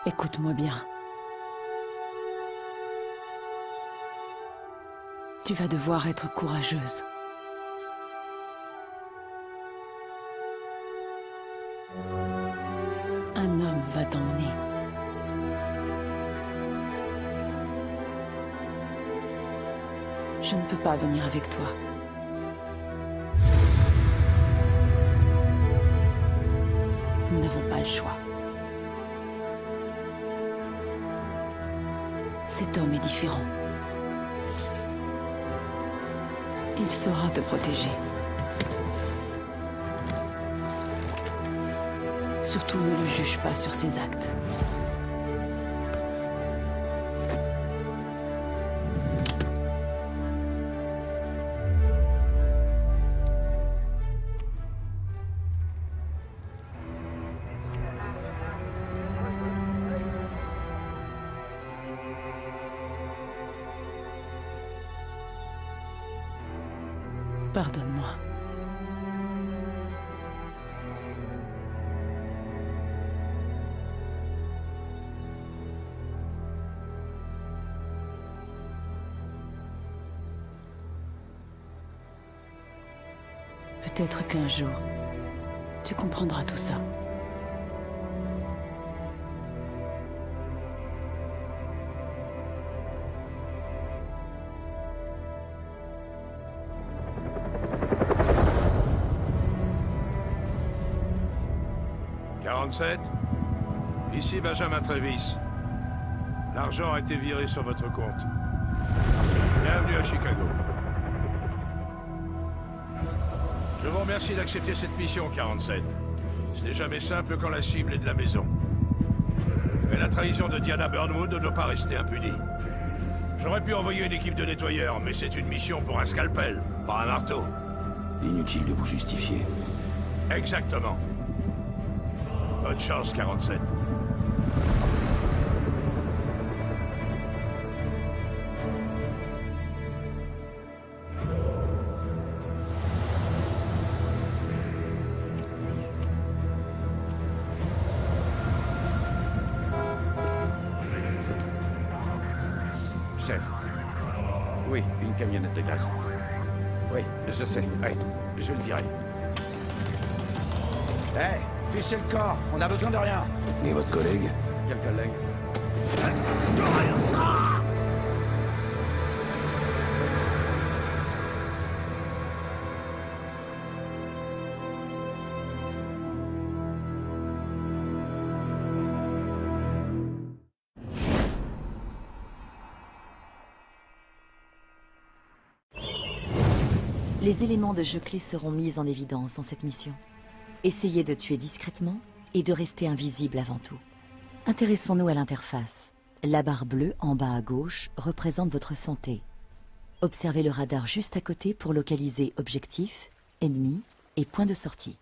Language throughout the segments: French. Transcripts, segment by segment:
Écoute-moi bien. Tu vas devoir être courageuse. Un homme va t'emmener. Je ne peux pas venir avec toi. Nous n'avons pas le choix. Cet homme est différent. Il saura te protéger. Surtout ne le juge pas sur ses actes. Pardonne-moi. Peut-être qu'un jour, tu comprendras tout ça. Ici Benjamin Travis. L'argent a été viré sur votre compte. Bienvenue à Chicago. Je vous remercie d'accepter cette mission, 47. Ce n'est jamais simple quand la cible est de la maison. Mais la trahison de Diana Burnwood ne doit pas rester impunie. J'aurais pu envoyer une équipe de nettoyeurs, mais c'est une mission pour un scalpel, pas un marteau. Inutile de vous justifier. Exactement. Bonne chance, 47. Chef. Oui, une camionnette de glace. Oui, je sais. Oui, je vais le virer. Hé, fichez le corps, on a besoin de rien. Et votre collègue? Quel collègue? Les éléments de jeu clés seront mis en évidence dans cette mission. Essayez de tuer discrètement et de rester invisible avant tout. Intéressons-nous à l'interface. La barre bleue en bas à gauche représente votre santé. Observez le radar juste à côté pour localiser objectif, ennemi et point de sortie.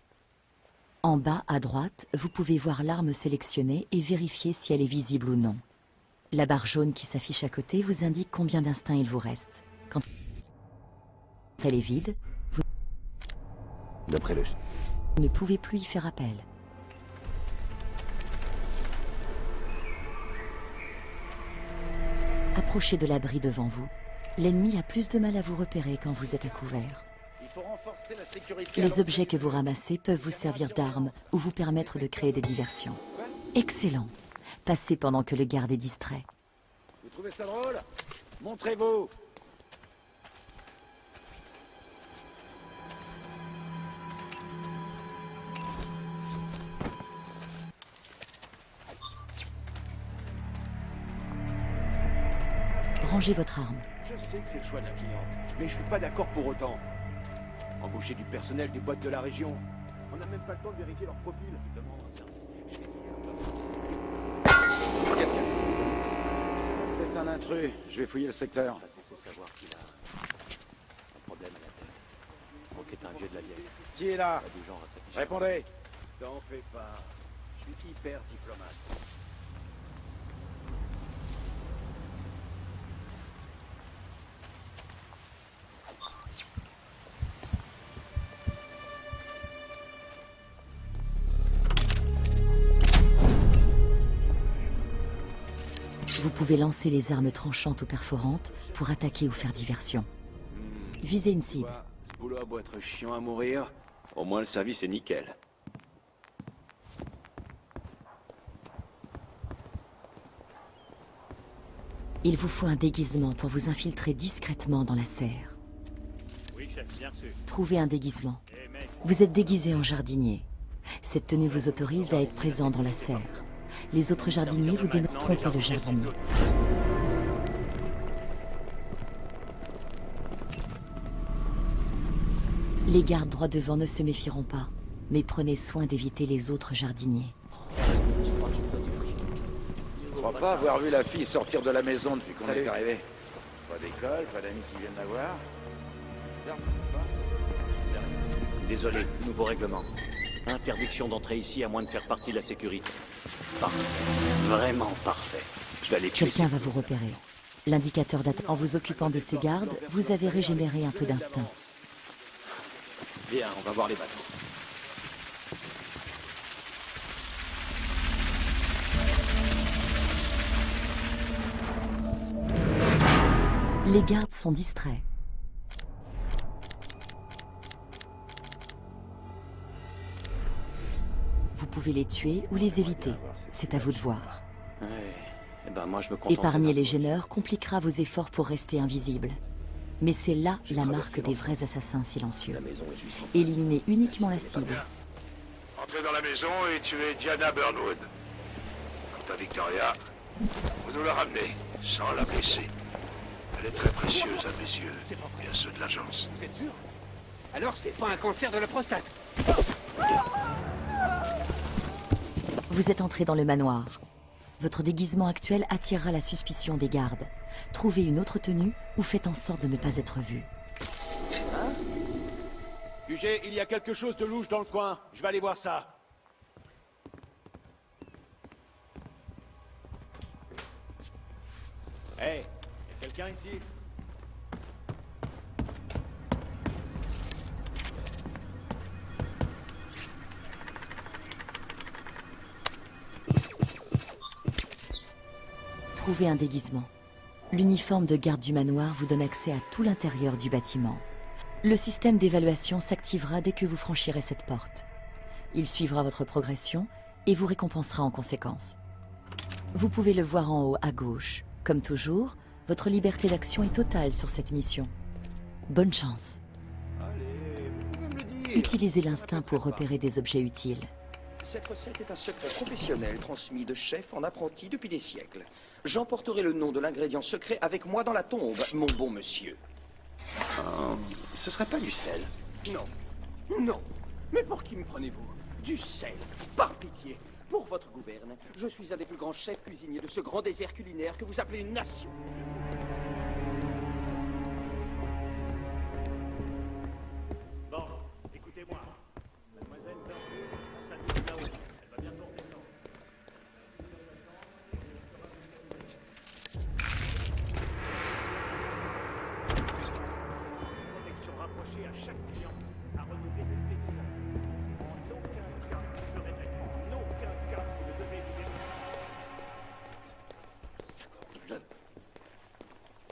En bas à droite, vous pouvez voir l'arme sélectionnée et vérifier si elle est visible ou non. La barre jaune qui s'affiche à côté vous indique combien d'instinct il vous reste. Quand elle est vide, vous D'après le... ne pouvez plus y faire appel. Approchez de l'abri devant vous. L'ennemi a plus de mal à vous repérer quand vous êtes à couvert. Il faut renforcer la sécurité. Les objets que vous ramassez peuvent vous servir d'armes ou vous permettre de créer des diversions. Excellent. Passez pendant que le garde est distrait. Vous trouvez ça drôle? Montrez-vous. Rangez votre arme. Je sais que c'est le choix de la cliente, mais je suis pas d'accord pour autant. Embaucher du personnel des boîtes de la région. On n'a même pas le temps de vérifier leur profil. Qu'est-ce qu'il y a? C'est un intrus. Je vais fouiller le secteur. Savoir qu'il a un problème à la tête. Donc est un vieux de la vieille. Qui est là? Pas du genre à s'afficher. Répondez. T'en fais pas. Je suis hyper diplomate. Vous pouvez lancer les armes tranchantes ou perforantes pour attaquer ou faire diversion. Visez une cible. Ce boulot a beau être chiant à mourir, au moins le service est nickel. Il vous faut un déguisement pour vous infiltrer discrètement dans la serre. Oui, chef, bien reçu. Trouvez un déguisement. Eh mec, Vous êtes déguisé en jardinier. Cette tenue vous autorise à être présent dans la serre. Les autres jardiniers vous dénoncent tromper le jardinier. Les gardes droit devant ne se méfieront pas, mais prenez soin d'éviter les autres jardiniers. Je crois pas avoir vu la fille sortir de la maison depuis qu'on est arrivé. Pas d'école, pas d'amis qui viennent la voir. Bizarre, pas. désolé, nouveau règlement. Interdiction d'entrer ici à moins de faire partie de la sécurité. Parfait. Vraiment parfait. Je vais aller tuer Quelqu'un ces- va vous repérer. L'indicateur d'attaque. En vous occupant de ces gardes, vous avez régénéré un peu d'instinct. Viens, on va voir les bateaux. Les gardes sont distraits. Vous pouvez les tuer ou les éviter. C'est à vous de voir. Ouais. Eh ben moi je me contente. Épargner les gêneurs compliquera vos efforts pour rester invisible. Mais c'est là la marque des vrais assassins silencieux. Éliminez uniquement la cible. Entrez dans la maison et tuez Diana Burnwood. Quant à Victoria, vous nous la ramenez, sans la blesser. Elle est très précieuse à mes yeux et à ceux de l'agence. Vous êtes sûr? Alors c'est pas un cancer de la prostate? Vous êtes entré dans le manoir. Votre déguisement actuel attirera la suspicion des gardes. Trouvez une autre tenue ou faites en sorte de ne pas être vu. QG, il y a quelque chose de louche dans le coin. Je vais aller voir ça. Hey, y a quelqu'un ici? Trouvez un déguisement. L'uniforme de garde du manoir vous donne accès à tout l'intérieur du bâtiment. Le système d'évaluation s'activera dès que vous franchirez cette porte. Il suivra votre progression et vous récompensera en conséquence. Vous pouvez le voir en haut à gauche. Comme toujours, votre liberté d'action est totale sur cette mission. Bonne chance. Allez, vous pouvez me le dire. Utilisez l'instinct pour repérer des objets utiles. Cette recette est un secret professionnel transmis de chef en apprenti depuis des siècles. J'emporterai le nom de l'ingrédient secret avec moi dans la tombe, mon bon monsieur. Ce serait pas du sel? Non. Non. Mais pour qui me prenez-vous? Du sel. Par pitié. Pour votre gouverne, je suis un des plus grands chefs cuisiniers de ce grand désert culinaire que vous appelez une nation. Bon, écoutez-moi. Mademoiselle Burnwood, ça nous là-haut. Elle va bientôt redescendre. Protection rapprochée à chaque client. À renouveler de plaisir. En aucun cas, je répète, en aucun cas, vous ne devez vous dérouler.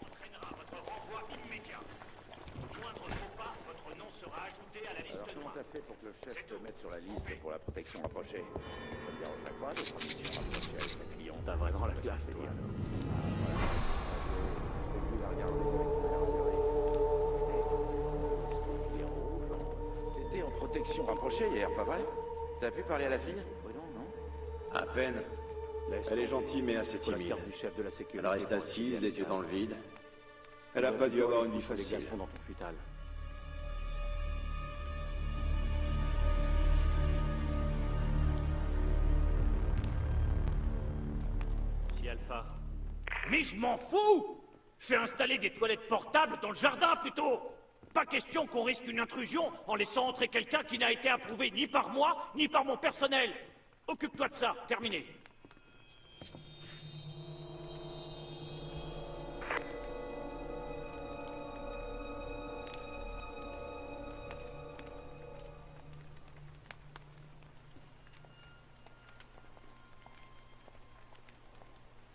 Entraînera votre renvoi immédiat. Au moindre faux pas, votre nom sera ajouté à la liste Alors, comment noire. t'as fait pour que le chef te mette sur la liste pour la protection rapprochée? Ça te dérangerait pas d'être en mission rapprochée avec ta cliente? T'as vraiment la classe, c'est dire. T'étais en protection rapprochée hier, pas vrai? T'as pu parler à la fille? Non? À peine. Elle est gentille mais assez timide. Elle reste assise, les yeux dans le vide. Elle a pas dû avoir une vie facile. Dans ton futal. Si Alpha. Mais je m'en fous! Fais installer des toilettes portables dans le jardin plutôt! Pas question qu'on risque une intrusion en laissant entrer quelqu'un qui n'a été approuvé ni par moi, ni par mon personnel. Occupe-toi de ça, terminé.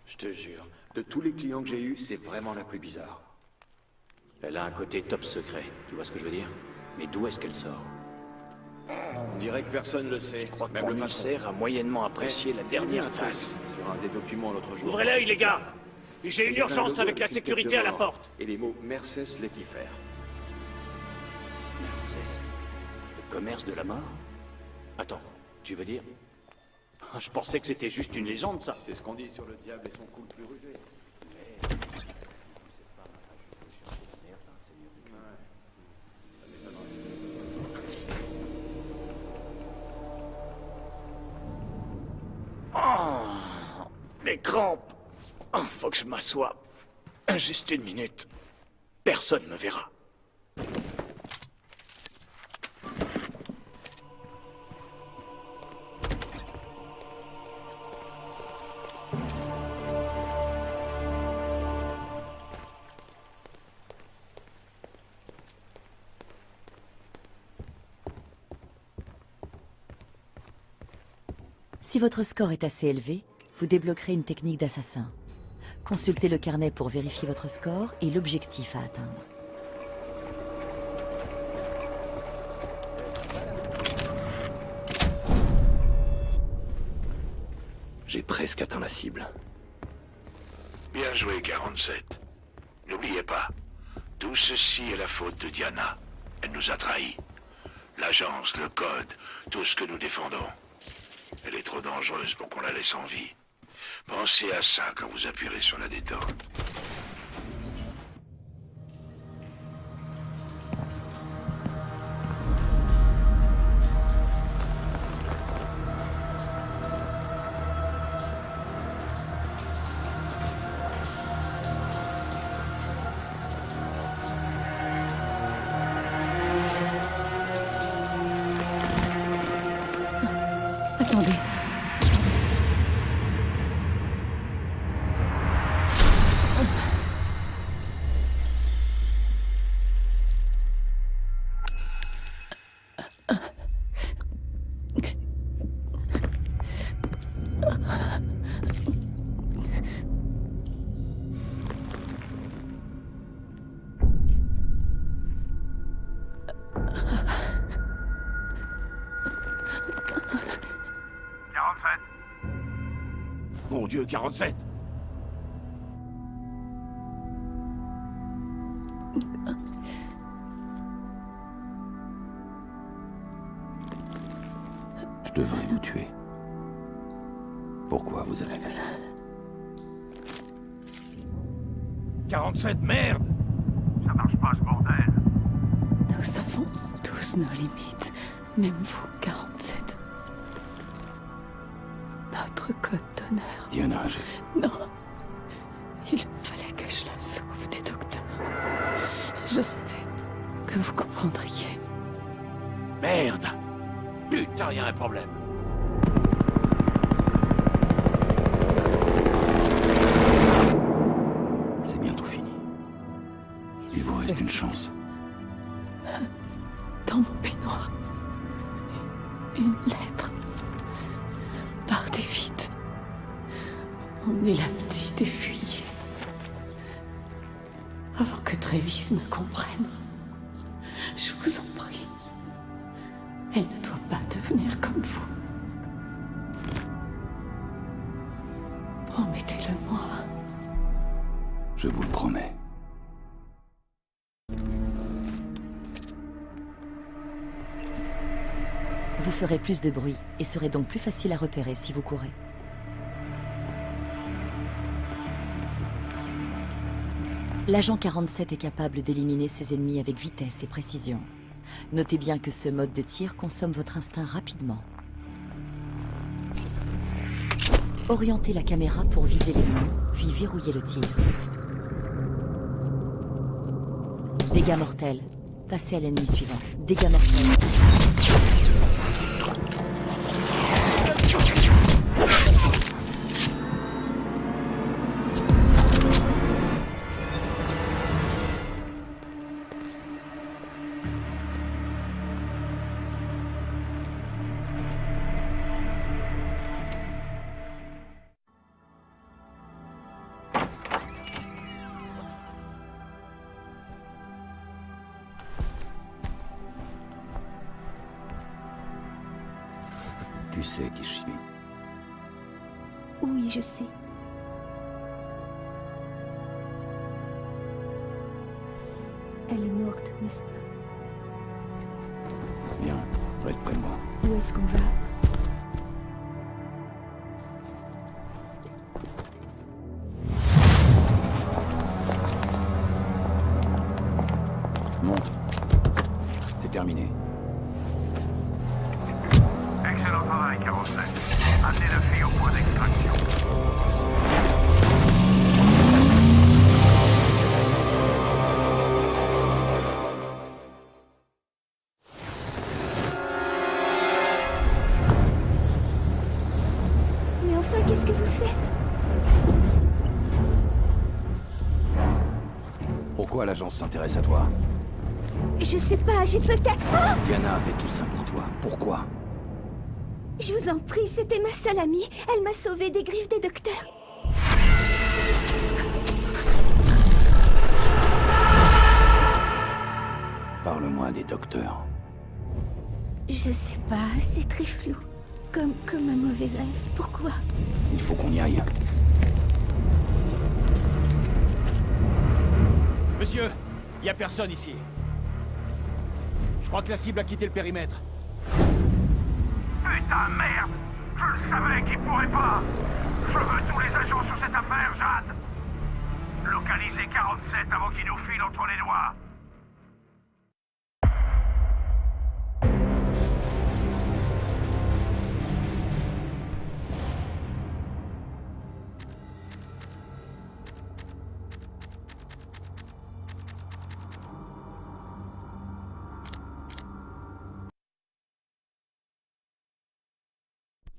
Je te jure, de tous les clients que j'ai eus, c'est vraiment la plus bizarre. Elle a un côté top secret, tu vois ce que je veux dire? Mais d'où est-ce qu'elle sort? On dirait que personne le sait. Je crois que même mon le patron. ulcère a moyennement apprécié la J'ai vu un dernière truc tasse. sur un des documents l'autre jour. Ouvrez l'œil, les gars! J'ai Il une y avait un urgence logo avec la une tête sécurité de à la mort porte. Et les mots Mercès Laetifer. Mercès, le commerce de la mort? Attends, tu veux dire? Je pensais que c'était juste une légende, ça. C'est ce qu'on dit sur le diable et son coup le plus rusé. Oh, les crampes. Oh, faut que je m'assoie. Juste une minute. Personne me verra. Si votre score est assez élevé, vous débloquerez une technique d'assassin. Consultez le carnet pour vérifier votre score et l'objectif à atteindre. J'ai presque atteint la cible. Bien joué, 47. N'oubliez pas, tout ceci est la faute de Diana. Elle nous a trahis. L'agence, le code, tout ce que nous défendons. Elle est trop dangereuse pour qu'on la laisse en vie. Pensez à ça quand vous appuierez sur la détente. Attendez. Mon Dieu, 47! Je devrais vous tuer. Pourquoi vous avez fait ça? 47, merde! Ça marche pas, ce bordel! Nous avons tous nos limites. Même vous, 47. Notre code d'honneur. Diana, Non. Il fallait que je la sauve des docteurs. Je savais que vous comprendriez. Merde! Putain, y a un problème. c'est bientôt fini. Il vous reste une chance. Dans mon peignoir. Une lettre. Partez vite. Emmenez la petite et fuyez. Avant que Travis ne comprenne. Je vous en prie. Elle ne doit pas devenir comme vous. Promettez-le-moi. Je vous le promets. Vous ferez plus de bruit et serez donc plus facile à repérer si vous courez. L'agent 47 est capable d'éliminer ses ennemis avec vitesse et précision. Notez bien que ce mode de tir consomme votre instinct rapidement. Orientez la caméra pour viser l'ennemi, puis verrouillez le tir. Dégâts mortels. Passez à l'ennemi suivant. Dégâts mortels. sais qui je suis. Oui, je sais. Elle est morte, n'est-ce pas? Bien, reste près de moi. Où est-ce qu'on va? Monte. C'est terminé. Excellent travail, 47. Amenez la fille au point d'extraction. Mais enfin, qu'est-ce que vous faites? Pourquoi l'agence s'intéresse à toi? Je sais pas, j'ai peut-être... Ah! Diana a fait tout ça pour toi. Pourquoi? Je vous en prie, c'était ma seule amie. Elle m'a sauvée des griffes des docteurs. Parle-moi des docteurs. Je sais pas, c'est très flou. Comme un mauvais rêve. Pourquoi? Il faut qu'on y aille. Monsieur, y a personne ici. Je crois que la cible a quitté le périmètre. Putain, merde! Je le savais qu'il pourrait pas! Je veux tous les agents sur cette affaire, Jade! Localisez 47 avant qu'il nous file entre les doigts!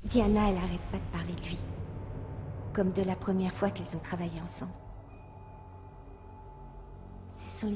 Diana, elle arrête pas de parler de lui. Comme de la première fois qu'ils ont travaillé ensemble. Ce sont les